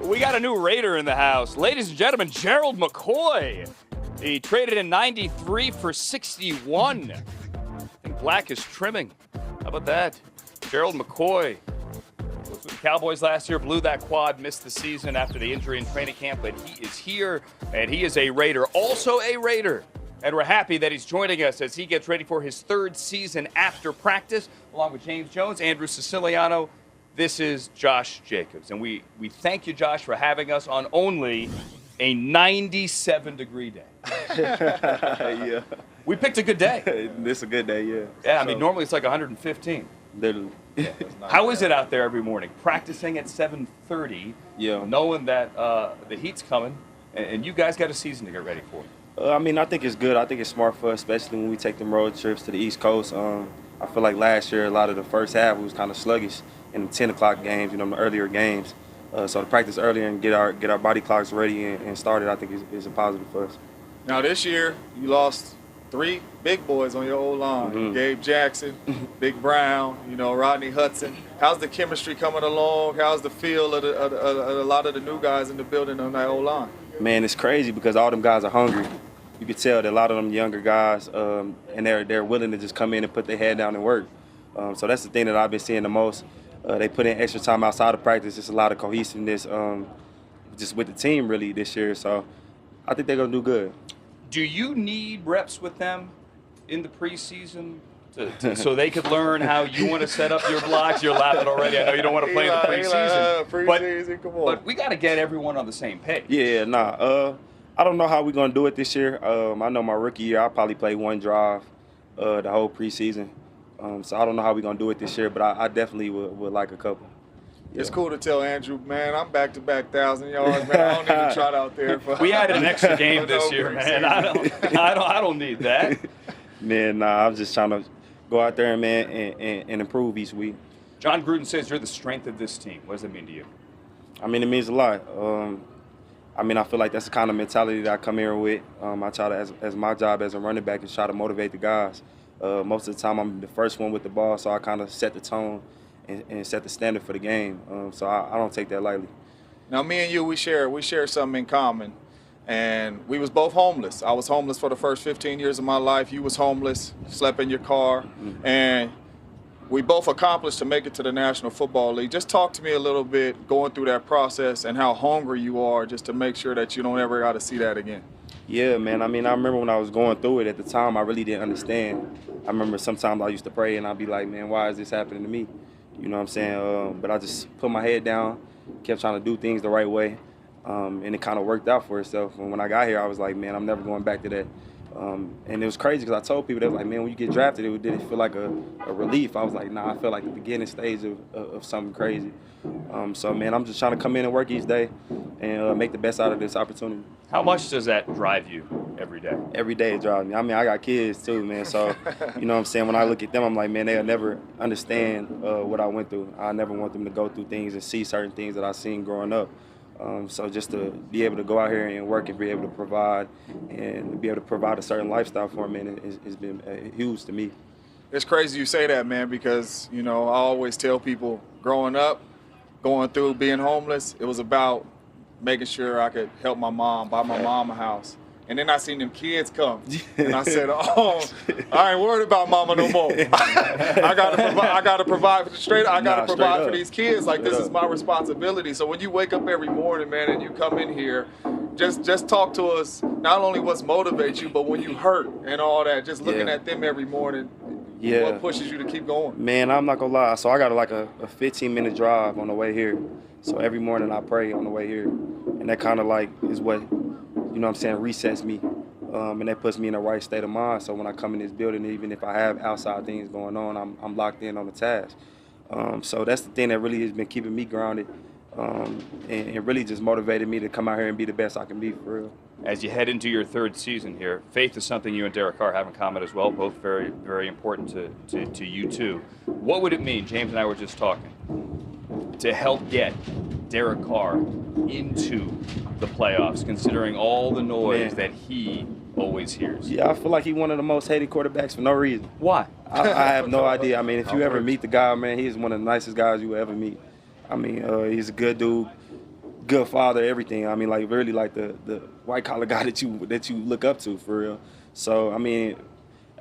We got a new Raider in the house. Ladies and gentlemen, Gerald McCoy. He traded in 93 for 61. And black is trimming. How about that? Gerald McCoy was with the Cowboys last year, blew that quad, missed the season after the injury in training camp, but he is here, and he is a Raider, also a Raider. And we're happy that he's joining us as he gets ready for his third season after practice, along with James Jones, Andrew Siciliano. This is Josh Jacobs, and we thank you, Josh, for having us on only a 97-degree day. Yeah. We picked a good day. This is a good day, yeah. Yeah, I mean, normally it's like 115. Literally. How is it out there every morning? Practicing at 7:30, Yeah. knowing that the heat's coming, and you guys got a season to get ready for. I mean, I think it's good. I think it's smart for us, especially when we take them road trips to the East Coast. I feel like last year, a lot of the first half was kind of sluggish in the 10 o'clock games, the earlier games. So to practice earlier and get our body clocks ready and started, I think is a positive for us. Now this year, you lost 3 big boys on your O-line. Mm-hmm. Gabe Jackson, Big Brown, Rodney Hudson. How's the chemistry coming along? How's the feel of a lot of the new guys in the building on that O-line? Man, it's crazy because all them guys are hungry. You can tell that a lot of them younger guys, and they're willing to just come in and put their head down and work. So that's the thing that I've been seeing the most. They put in extra time outside of practice. It's a lot of cohesiveness just with the team really this year. So I think they're going to do good. Do you need reps with them in the preseason so they could learn how you want to set up your blocks? You're laughing already. I know you don't want to play in the preseason. Preseason, come on. But we got to get everyone on the same page. Yeah, I don't know how we're going to do it this year. I know my rookie year, I'll probably play one drive the whole preseason. So I don't know how we're going to do it this year, but I definitely would like a couple. Yeah. It's cool to tell Andrew, man, I'm back-to-back 1,000 yards, man. I don't need to trot out there. We added an extra game this year, man. I don't need that. Man, I'm just trying to go out there, man, and improve each week. John Gruden says you're the strength of this team. What does that mean to you? I mean, it means a lot. I feel like that's the kind of mentality that I come here with. I try to, as my job as a running back, is try to motivate the guys. Most of the time, I'm the first one with the ball, so I kind of set the tone and set the standard for the game. So I don't take that lightly. Now, me and you, we share something in common, and we was both homeless. I was homeless for the first 15 years of my life. You was homeless, slept in your car, and we both accomplished to make it to the National Football League. Just talk to me a little bit going through that process and how hungry you are just to make sure that you don't ever got to see that again. Yeah, man. I remember when I was going through it at the time, I really didn't understand. I remember sometimes I used to pray and I'd be like, man, why is this happening to me? You know what I'm saying? But I just put my head down, kept trying to do things the right way, and it kind of worked out for itself. And when I got here, I was like, man, I'm never going back to that. And it was crazy because I told people, they were like, man, when you get drafted, did it feel like a relief? I was like, nah, I felt like the beginning stage of something crazy. So, man, I'm just trying to come in and work each day and make the best out of this opportunity. How much does that drive you every day? Every day it drives me. I got kids too, man. So, you know what I'm saying? When I look at them, I'm like, man, they'll never understand what I went through. I never want them to go through things and see certain things that I've seen growing up. So just to be able to go out here and work and be able to provide and be able to provide a certain lifestyle for them, man, it's been huge to me. It's crazy you say that, man, because, I always tell people growing up, going through being homeless, it was about making sure I could help my mom, buy my mom a house. And then I seen them kids come, and I said, "Oh, I ain't worried about mama no more. I gotta provide for these kids. Like this is my responsibility." So when you wake up every morning, man, and you come in here, just talk to us. Not only what's motivates you, but when you hurt and all that, just looking at them every morning. Yeah. What pushes you to keep going? Man, I'm not gonna lie. So I got like a 15-minute drive on the way here. So every morning I pray on the way here, and that kind of like is what, resets me, and that puts me in the right state of mind. So when I come in this building, even if I have outside things going on, I'm locked in on the task. So that's the thing that really has been keeping me grounded, and really just motivated me to come out here and be the best I can be for real. As you head into your third season here, faith is something you and Derek Carr have in common as well, both very, very important to you too. What would it mean, James and I were just talking, to help get Derek Carr into the playoffs, considering all the noise that he always hears? Yeah, I feel like he's one of the most hated quarterbacks for no reason. Why? I have no idea. If you ever meet the guy, man, he's one of the nicest guys you will ever meet. He's a good dude, good father, everything. I mean, like really like the white collar guy that you look up to for real. So I mean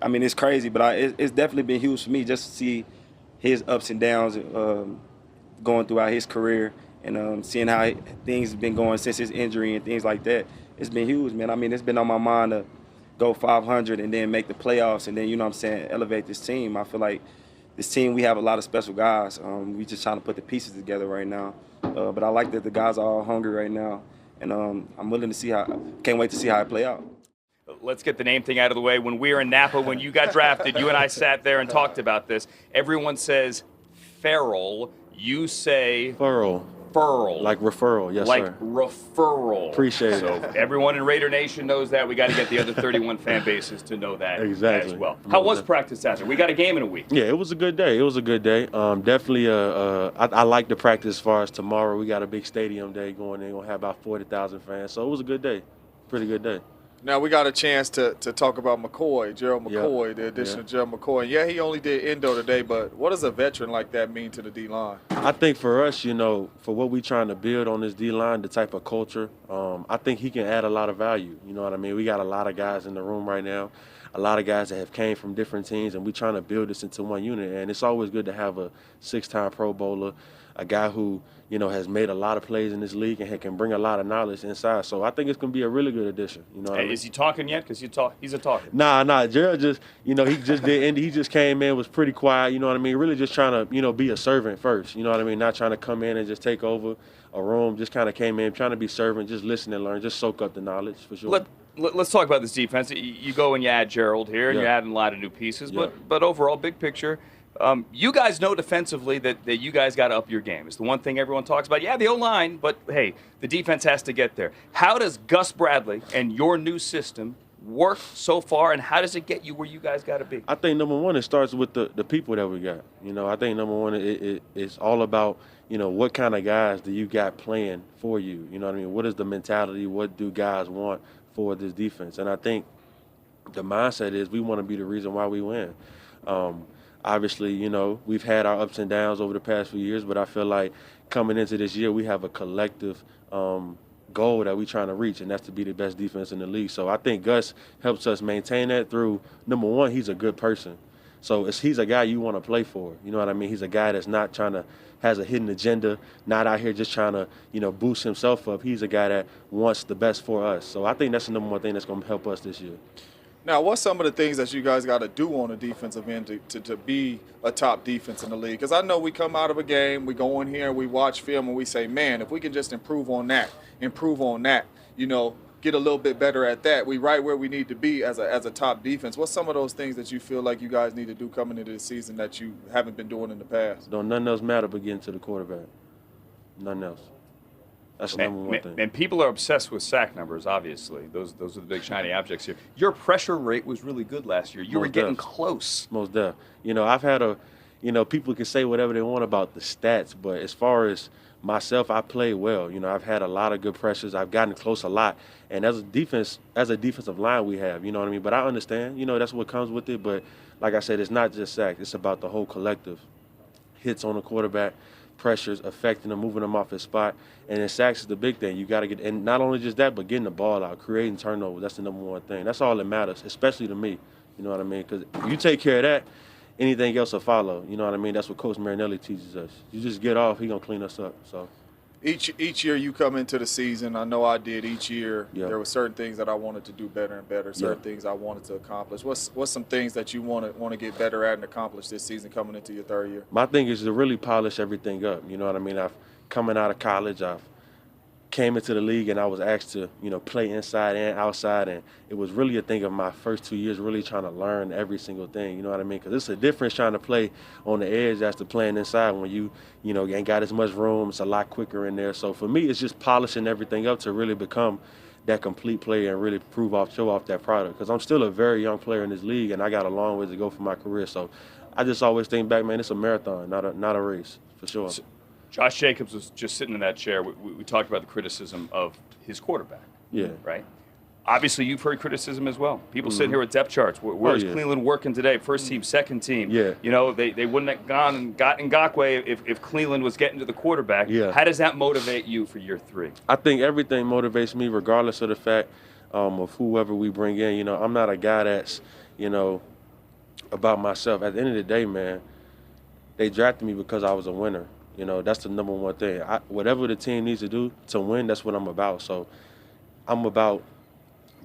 it's crazy, but it's definitely been huge for me just to see his ups and downs going throughout his career and seeing how things have been going since his injury and things like that. It's been huge, man. I mean, it's been on my mind to go 500 and then make the playoffs and then, you know what I'm saying, elevate this team. I feel like this team, we have a lot of special guys. We just trying to put the pieces together right now. But I like that the guys are all hungry right now. And I'm willing to see can't wait to see how it play out. Let's get the name thing out of the way. When we were in Napa, when you got drafted, you and I sat there and talked about this. Everyone says Ferrell. You say Ferrell. Like referral, yes, like sir. Like referral. Appreciate so it. Everyone in Raider Nation knows that. We got to get the other 31 fan bases to know that exactly. as well. How was practice after? We got a game in a week. Yeah, it was a good day. Definitely, I like the practice as far as tomorrow. We got a big stadium day going in. We're going to have about 40,000 fans. So it was a good day. Pretty good day. Now we got a chance to talk about McCoy, Gerald McCoy, the addition of Gerald McCoy. Yeah, he only did endo today, but what does a veteran like that mean to the D-line? I think for us, for what we're trying to build on this D-line, the type of culture, I think he can add a lot of value. You know what I mean? We got a lot of guys in the room right now, a lot of guys that have came from different teams, and we're trying to build this into one unit. And it's always good to have a 6-time Pro Bowler, a guy who, has made a lot of plays in this league and can bring a lot of knowledge inside. So I think it's going to be a really good addition. You know what I mean? Is he talking yet? Because he's a talker. Nah. Gerald just, he just did. He just came in, was pretty quiet. You know what I mean? Really just trying to, be a servant first. You know what I mean? Not trying to come in and just take over a room. Just kind of came in, trying to be servant, just listen and learn, just soak up the knowledge for sure. Let's talk about this defense. You go and you add Gerald here, and you're adding a lot of new pieces. But overall, big picture. You guys know defensively that you guys got to up your game. It's the one thing everyone talks about. Yeah, the O-line, but, hey, the defense has to get there. How does Gus Bradley and your new system work so far, and how does it get you where you guys got to be? I think, number one, it starts with the people that we got. I think, number one, it's all about, what kind of guys do you got playing for you? You know what I mean? What is the mentality? What do guys want for this defense? And I think the mindset is we want to be the reason why we win. Obviously, we've had our ups and downs over the past few years, but I feel like coming into this year, we have a collective goal that we're trying to reach, and that's to be the best defense in the league. So I think Gus helps us maintain that through, number one, he's a good person. So he's a guy you want to play for. You know what I mean? He's a guy that's not has a hidden agenda, not out here just trying to, boost himself up. He's a guy that wants the best for us. So I think that's the number one thing that's going to help us this year. Now, what's some of the things that you guys got to do on the defensive end to be a top defense in the league? Because I know we come out of a game, we go in here, we watch film, and we say, man, if we can just improve on that, get a little bit better at that, we right where we need to be as a top defense. What's some of those things that you feel like you guys need to do coming into the season that you haven't been doing in the past? Don't nothing else matter but getting to the quarterback. Nothing else. That's the number one thing. And people are obsessed with sack numbers, obviously. Those are the big shiny objects here. Your pressure rate was really good last year. You were getting close. Most def. I've had people can say whatever they want about the stats, but as far as myself, I played well. I've had a lot of good pressures. I've gotten close a lot. And as a defensive line we have, you know what I mean? But I understand, that's what comes with it. But like I said, it's not just sacks. It's about the whole collective. Hits on the quarterback, pressures, affecting him, moving him off his spot. And then sacks is the big thing. You got to get, and not only just that, but getting the ball out, creating turnovers. That's the number one thing. That's all that matters, especially to me. You know what I mean? Because if you take care of that, anything else will follow. You know what I mean? That's what Coach Marinelli teaches us. You just get off, he's going to clean us up. So Each year you come into the season, I know I did each year, there were certain things that I wanted to do better and better, certain things I wanted to accomplish. What's some things that you want to get better at and accomplish this season coming into your third year? My thing is to really polish everything up. You know what I mean? Coming out of college, I've came into the league and I was asked to, play inside and outside, and it was really a thing of my first 2 years really trying to learn every single thing, you know what I mean? Because it's a difference trying to play on the edge as to playing inside when you ain't got as much room. It's a lot quicker in there. So for me, it's just polishing everything up to really become that complete player and really show off that product. Because I'm still a very young player in this league and I got a long way to go for my career. So I just always think back, man, it's a marathon, not a race, for sure. Josh Jacobs was just sitting in that chair. We talked about the criticism of his quarterback. Yeah. Right? Obviously, you've heard criticism as well. People sitting here with depth charts. Where's Clelin working today? First team, second team. Yeah. You know, they wouldn't have gone and got Ngakoue if Clelin was getting to the quarterback. Yeah. How does that motivate you for year 3? I think everything motivates me regardless of the fact of whoever we bring in. You know, I'm not a guy that's, you know, about myself. At the end of the day, man, they drafted me because I was a winner. You know, that's the number one thing. Whatever the team needs to do to win, that's what I'm about. So I'm about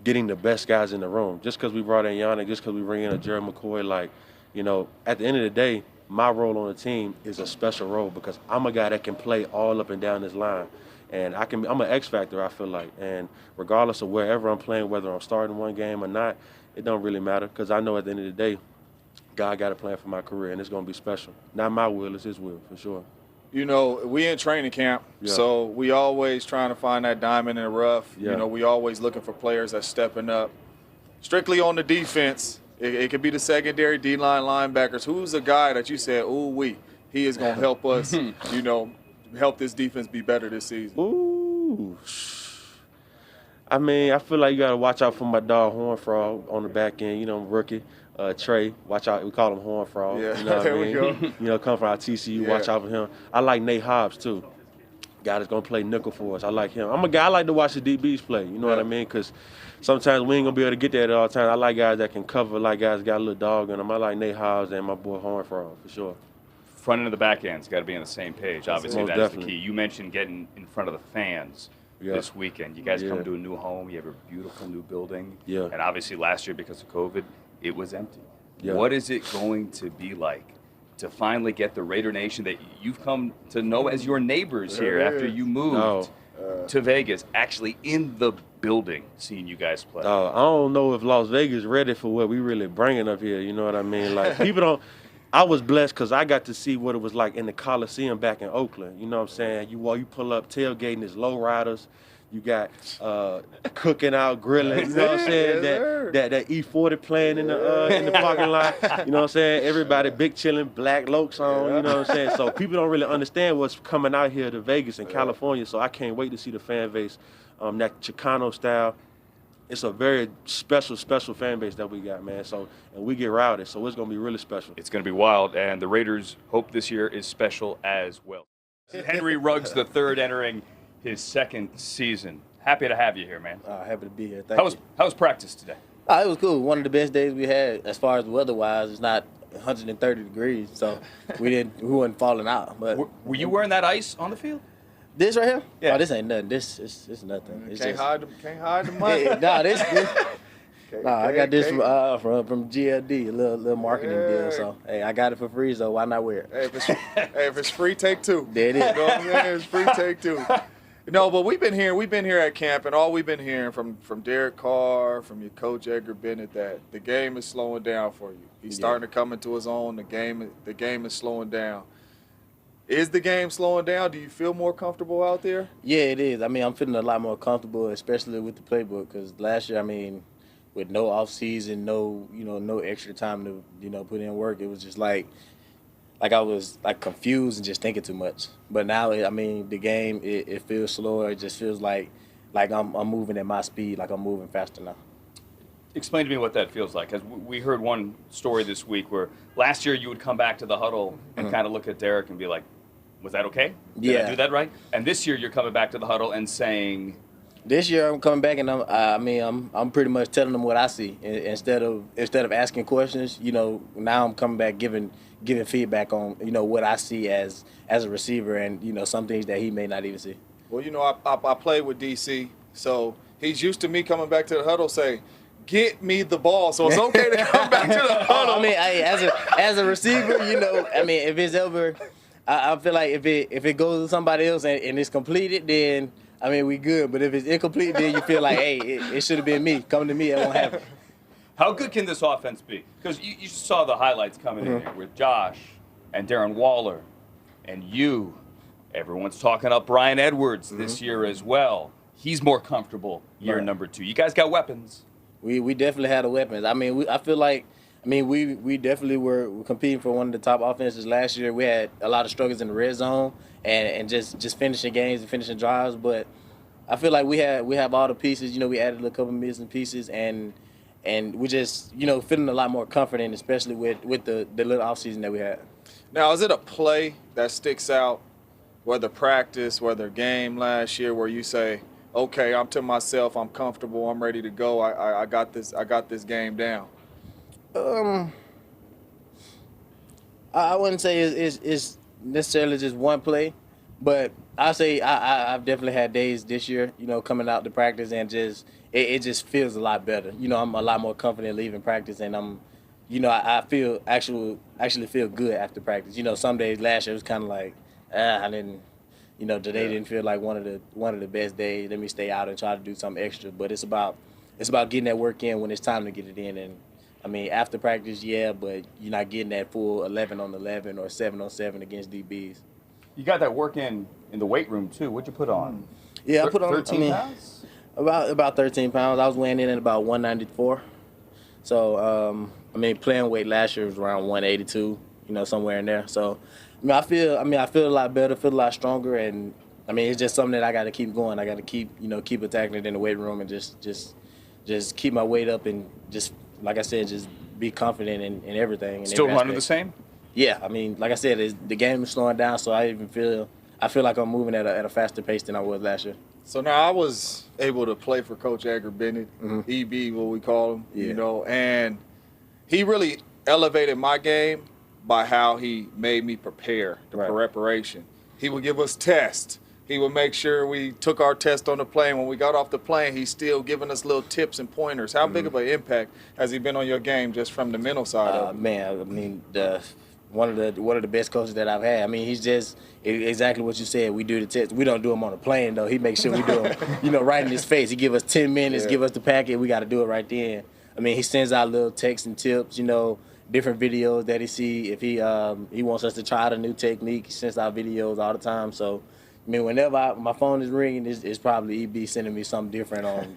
getting the best guys in the room. Just because we brought in Yannick, just because we bring in a Gerald McCoy, like, you know, at the end of the day, my role on the team is a special role because I'm a guy that can play all up and down this line. And I'm an X factor, I feel like. And regardless of wherever I'm playing, whether I'm starting one game or not, it don't really matter because I know at the end of the day, God got a plan for my career, and it's going to be special. Not my will, it's his will, for sure. You know, we in training camp, so we always trying to find that diamond in the rough. Yeah. You know, we always looking for players that's stepping up. Strictly on the defense, it could be the secondary D-line linebackers. Who's a guy that you said, he is going to help us, you know, help this defense be better this season? Ooh. I mean, I feel like you got to watch out for my dog Horn Frog on the back end, you know, rookie. Trey, watch out. We call him Horn Frog. Yeah, you know what there I we mean? go. You know, come from our TCU. Watch out for him. I like Nate Hobbs too. Guy that's gonna play nickel for us. I like him. I'm a guy. I like to watch the DBs play. You know what I mean? Because sometimes we ain't gonna be able to get that all the time. I like guys that can cover. Like guys that got a little dog in them. I like Nate Hobbs and my boy Horn Frog for sure. Front end of the back end's got to be on the same page. Obviously, Most that's definitely. the key. You mentioned getting in front of the fans this weekend. You guys come to a new home. You have a beautiful new building. Yeah. And obviously, last year, because of COVID, it was empty. Yeah. What is it going to be like to finally get the Raider Nation that you've come to know as your neighbors here after you moved to Vegas, actually in the building, seeing you guys play? I don't know if Las Vegas ready for what we really bringing up here. You know what I mean? Like people don't. I was blessed because I got to see what it was like in the Coliseum back in Oakland. You know what I'm saying? You pull up tailgating, there's low riders. You got cooking out, grilling. You know what I'm saying? That E40 playing in the parking lot. You know what I'm saying? Everybody big chilling, black Lokes on. You know what I'm saying? So people don't really understand what's coming out here to Vegas and California. So I can't wait to see the fan base, that Chicano style. It's a very special fan base that we got, man. So, and we get rowdy, so it's gonna be really special. It's going to be wild, and the Raiders hope this year is special as well. Henry Ruggs III entering his second season. Happy to have you here, man. Happy to be here. Thank you. How was practice today? It was cool. One of the best days we had as far as weather-wise. It's not 130 degrees, so we wasn't falling out. But Were you wearing that ice on the field? this right here? Yeah. Oh, this ain't nothing. This is nothing. It's Can't just, hide the money. I got this from GLD, a little marketing deal. So hey, I got it for free, so why not wear it? Hey, if it's free, take two. There it is. You know what I'm saying? It's free, take two. No, but we've been here at camp, and all we've been hearing from Derek Carr, from your coach Edgar Bennett, that the game is slowing down for you. He's starting to come into his own. The game is slowing down. Is the game slowing down? Do you feel more comfortable out there? Yeah, it is. I mean, I'm feeling a lot more comfortable, especially with the playbook, because last year, I mean, with no off season, no extra time to put in work, it was just like I was like confused and just thinking too much. But now, I mean, the game it feels slower. It just feels like I'm moving at my speed, like I'm moving faster now. Explain to me what that feels like, because we heard one story this week where last year you would come back to the huddle and kind of look at Derek and be like, was that okay? Did I do that right? And this year you're coming back to the huddle and saying, this year I'm coming back and I'm pretty much telling them what I see instead of asking questions. Now I'm coming back giving feedback on what I see as a receiver and some things that he may not even see. Well, I played with DC, so he's used to me coming back to the huddle saying, get me the ball, so it's okay to come back to the huddle. I mean, as a receiver, if it's over, I feel like if it goes to somebody else and it's completed, then we good. But if it's incomplete, then you feel like, hey, it should have been me. Come to me, it won't happen. How good can this offense be? Because you just saw the highlights coming in here with Josh and Darren Waller and you. Everyone's talking up Brian Edwards this year as well. He's more comfortable year number 2. You guys got weapons. We definitely had the weapons. I feel like we definitely were competing for one of the top offenses last year. We had a lot of struggles in the red zone and just finishing games and finishing drives. But I feel like we have all the pieces. You know, we added a couple missing pieces, and we just, you know, feeling a lot more confident, especially with the little offseason that we had. Now, is it a play that sticks out, whether practice, whether game last year, where you say, okay, I'm to myself, I'm comfortable, I'm ready to go, I got this game down? I wouldn't say it's necessarily just one play, but I'll say I've definitely had days this year, you know, coming out to practice and just it just feels a lot better. You know, I'm a lot more confident leaving practice, and I'm, you know, I feel actually feel good after practice. You know, some days last year it was kind of like, I didn't, you know, today didn't feel like one of the best days. Let me stay out and try to do something extra. But it's about getting that work in when it's time to get it in. And I mean, after practice, yeah, but you're not getting that full 11 on 11 or 7 on 7 against DBs. You got that work in the weight room too. What'd you put on? Yeah, I put on 13 pounds. About 13 pounds. I was weighing in at about 194. So I mean, playing weight last year was around 182. You know, somewhere in there. So I feel a lot better, feel a lot stronger, and I mean, it's just something that I got to keep going. I got to keep attacking it in the weight room and just keep my weight up and just, like I said, just be confident in everything. Still running the same? Yeah, I mean, like I said, the game is slowing down, so I feel like I'm moving at a faster pace than I was last year. So now I was able to play for Coach Edgar Bennett, EB, what we call him, you know, and he really elevated my game by how he made me prepare, the preparation. He would give us tests. He would make sure we took our test on the plane. When we got off the plane, he's still giving us little tips and pointers. How big of an impact has he been on your game just from the mental side of it? Man, I mean, one of the best coaches that I've had. I mean, he's just exactly what you said. We do the test. We don't do them on the plane, though. He makes sure we do them, you know, right in his face. He give us 10 minutes, give us the packet. We got to do it right then. I mean, he sends out little texts and tips, you know, different videos that he see. If he wants us to try out a new technique, he sends out videos all the time. So, I mean, whenever my phone is ringing, it's probably EB sending me something different on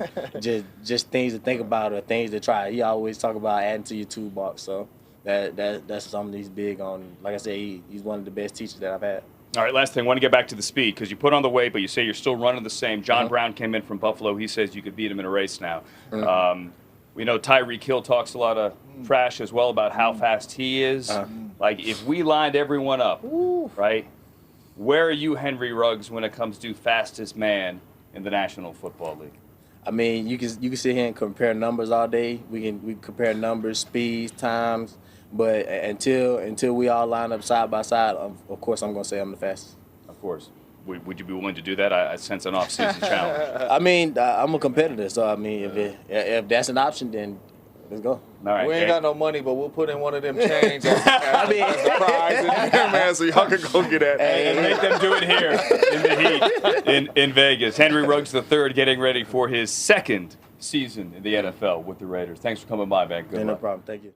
just things to think about or things to try. He always talk about adding to your toolbox. So that's something he's big on. Like I said, he's one of the best teachers that I've had. All right, last thing. I want to get back to the speed because you put on the weight, but you say you're still running the same. John Brown came in from Buffalo. He says you could beat him in a race now. We know Tyreek Hill talks a lot of trash as well about how fast he is. Like, if we lined everyone up, right, where are you, Henry Ruggs, when it comes to fastest man in the National Football League? I mean, you can sit here and compare numbers all day. We can compare numbers, speeds, times, but until we all line up side by side, of course I'm going to say I'm the fastest. Of course. Would you be willing to do that? I sense an off-season challenge. I mean, I'm a competitor, so I mean, if that's an option, then let's go. All right, we ain't got no money, but we'll put in one of them chains as a prize in here, man, so y'all can go get that. And make them do it here in the heat in Vegas. Henry Ruggs III getting ready for his second season in the NFL with the Raiders. Thanks for coming by, man. Good luck. No problem. Thank you.